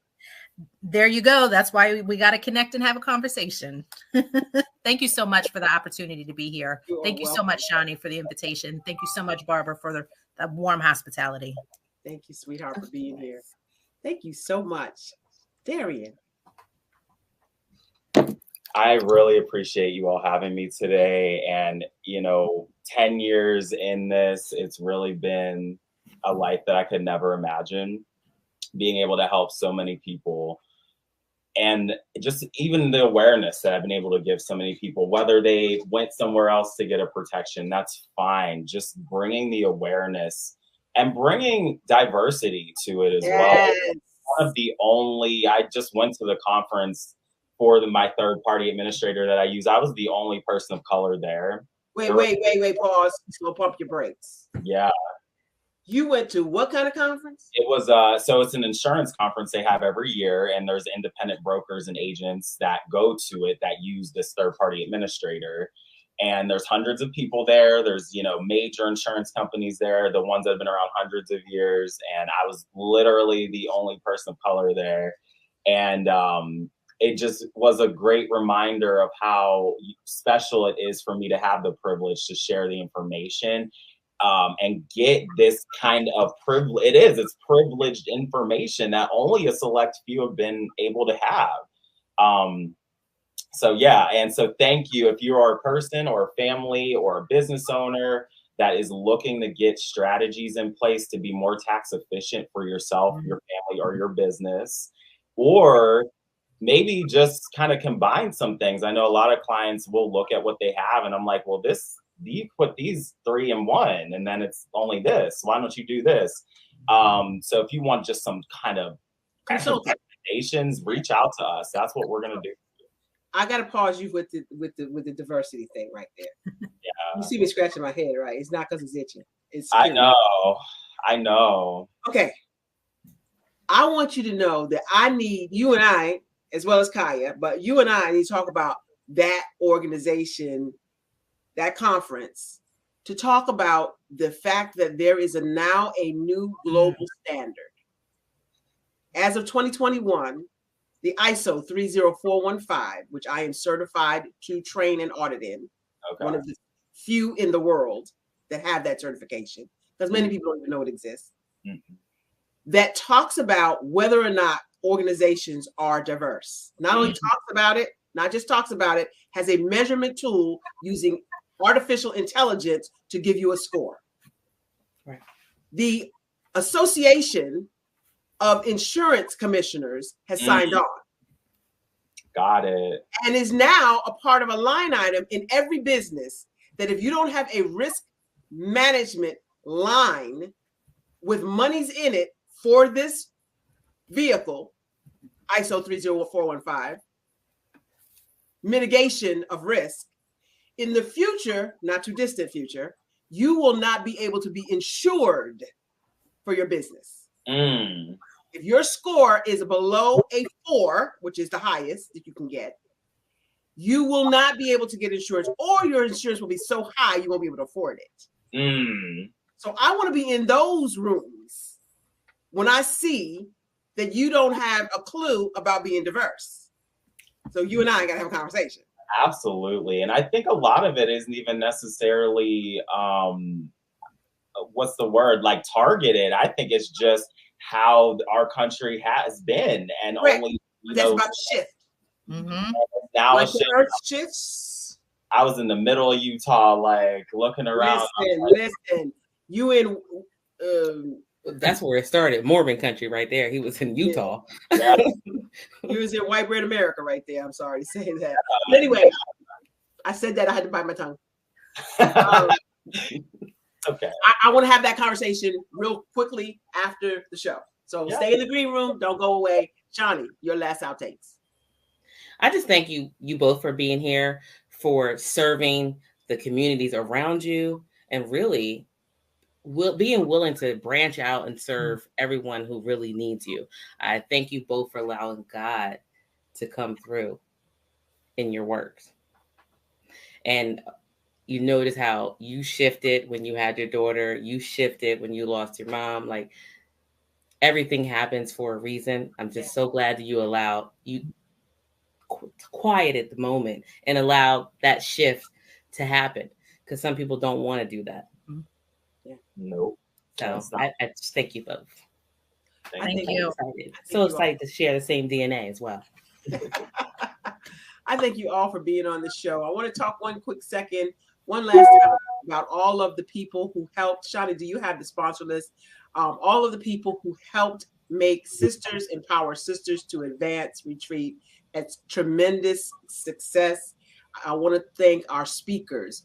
There you go. That's why we got to connect and have a conversation. Thank you so much for the opportunity to be here. Thank you so much, Shani, for the invitation. Thank you so much, Barbara, for the warm hospitality. Thank you, sweetheart, for being here. Thank you so much. Darian. I really appreciate you all having me today. And, 10 years in this, it's really been a life that I could never imagine, being able to help so many people. And just even the awareness that I've been able to give so many people, whether they went somewhere else to get a protection, that's fine. Just bringing the awareness and bringing diversity to it as well. One of the only, I just went to the conference for my third party administrator that I use. I was the only person of color there. Wait, pause. So pump your brakes. Yeah. You went to what kind of conference? It was so it's an insurance conference they have every year, and there's independent brokers and agents that go to it that use this third-party administrator. And there's hundreds of people there. There's, major insurance companies there, the ones that have been around hundreds of years. And I was literally the only person of color there. And it just was a great reminder of how special it is for me to have the privilege to share the information and get this kind of privilege. It's privileged information that only a select few have been able to have. So yeah, and so thank you. If you are a person or a family or a business owner that is looking to get strategies in place to be more tax efficient for yourself, your family, or your business, or maybe just kind of combine some things. I know a lot of clients will look at what they have and I'm like, well, you put these 3 in 1 and then it's only this. Why don't you do this? So if you want just some kind of recommendations, reach out to us. That's what we're going to do. I gotta pause you with the diversity thing right there. Yeah. You see me scratching my head, right? It's not because it's itching. It's I know. Okay. I want you to know that I need you and I, as well as Chaya, but you and I need to talk about that organization, that conference, to talk about the fact that there is now a new global standard. As of 2021, the ISO 30415, which I am certified to train and audit in, one of the few in the world that have that certification, because many people don't even know it exists, that talks about whether or not organizations are diverse. Not only talks about it, not just talks about it, has a measurement tool using artificial intelligence to give you a score. Right. The Association of Insurance Commissioners has signed on. Got it. And is now a part of a line item in every business that if you don't have a risk management line with monies in it for this vehicle, ISO 30415, mitigation of risk, in the future, not too distant future, you will not be able to be insured for your business. If your score is below a 4, which is the highest that you can get, you will not be able to get insurance, or your insurance will be so high you won't be able to afford it. So I want to be in those rooms when I see that you don't have a clue about being diverse. So you and I got to have a conversation. Absolutely. And I think a lot of it isn't even necessarily, what's the word, like targeted. I think it's just how our country has been, and only that's about to shift. Now like it's the earth shifts. I was in the middle of Utah, like looking around. Listen, you in that's where it started. Mormon country right there. He was in Utah. Yeah. He was in white bread America right there. I'm sorry to say that. But anyway, I said that I had to bite my tongue. Okay. I want to have that conversation real quickly after the show. So stay in the green room. Don't go away. Shani, your last outtakes. I just thank you both for being here, for serving the communities around you, and really being willing to branch out and serve everyone who really needs you. I thank you both for allowing God to come through in your works. And you notice how you shifted when you had your daughter, you shifted when you lost your mom. Like, everything happens for a reason. I'm just so glad that you allowed, you quieted the moment and allowed that shift to happen, because some people don't want to do that. Nope. So I just thank you both. Thank you. So excited to share the same DNA as well. I thank you all for being on the show. I want to talk one last time about all of the people who helped. Shani, do you have the sponsor list? All of the people who helped make Sisters Empower Sisters to Advance Retreat a tremendous success. I want to thank our speakers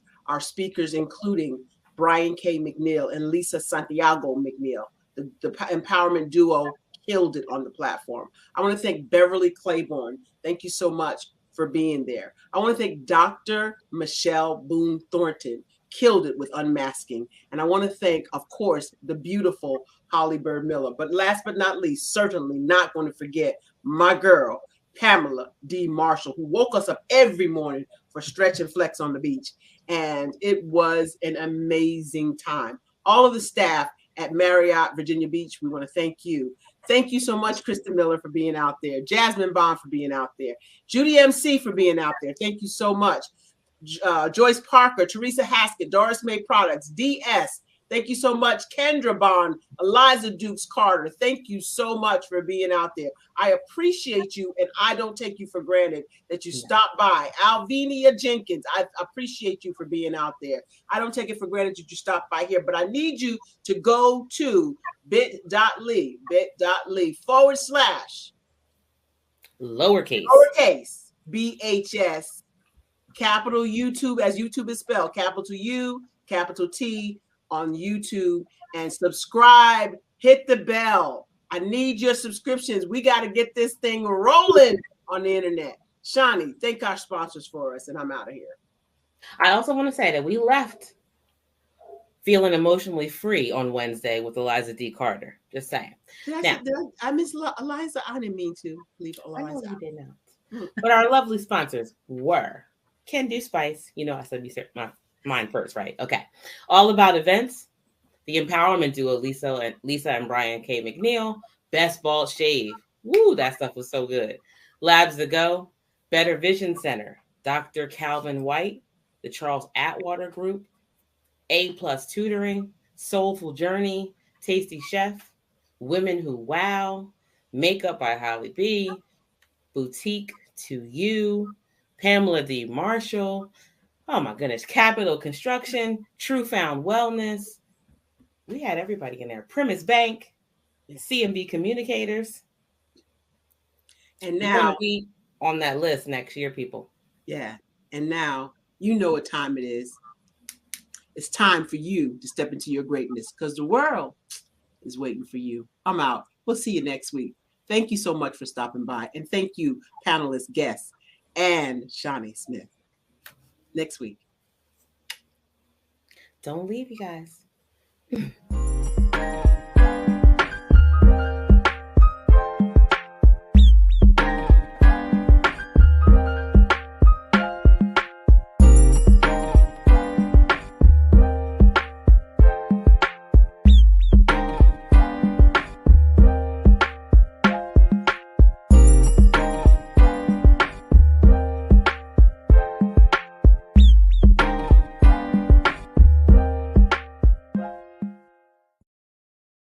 including Brian K. McNeil and Lisa Santiago McNeil. The empowerment duo killed it on the platform. I want to thank Beverly Claiborne. Thank you so much for being there. I want to thank Dr. Michelle Boone Thornton, killed it with unmasking. And I want to thank, of course, the beautiful Holly Bird Miller. But last but not least, certainly not going to forget my girl, Pamela D. Marshall, who woke us up every morning for Stretch and Flex on the beach. And it was an amazing time. All of the staff at Marriott Virginia Beach, we want to thank you. Thank you so much, Kristen Miller, for being out there. Jasmine Bond for being out there. Judy MC for being out there. Thank you so much. Joyce Parker, Teresa Haskett, Doris May Products, DS, Thank you so much, Kendra Bond, Eliza Dukes Carter. Thank you so much for being out there. I appreciate you, and I don't take you for granted that you stopped by. Alvinia Jenkins, I appreciate you for being out there. I don't take it for granted that you stopped by here, but I need you to go to bit.ly / lowercase BHS capital YouTube, as YouTube is spelled, capital U, capital T on YouTube, and subscribe, hit the bell. I need your subscriptions. We got to get this thing rolling on the internet. Shani, thank our sponsors for us, and I'm out of here. I also want to say that we left feeling emotionally free on Wednesday with Eliza D. Carter. Just saying. I miss Eliza. I didn't mean to leave Eliza. I know you did not. But our lovely sponsors were Can Do Spice. You know, I said mine first, right? Okay. All About Events, the empowerment duo Lisa and Brian K. McNeil, Best Bald Shave. Woo, that stuff was so good. Labs to Go, Better Vision Center, Dr. Calvin White, the Charles Atwater Group, A+ Tutoring, Soulful Journey, Tasty Chef, Women Who Wow, Makeup by Holly B, Boutique to You, Pamela D. Marshall, oh my goodness, Capital Construction, True Found Wellness. We had everybody in there. Premise Bank, CMB Communicators. And now you're going to be on that list next year, people. Yeah. And now you know what time it is. It's time for you to step into your greatness because the world is waiting for you. I'm out. We'll see you next week. Thank you so much for stopping by. And thank you, panelists, guests, and Shani Smith. Next week. Don't leave, you guys.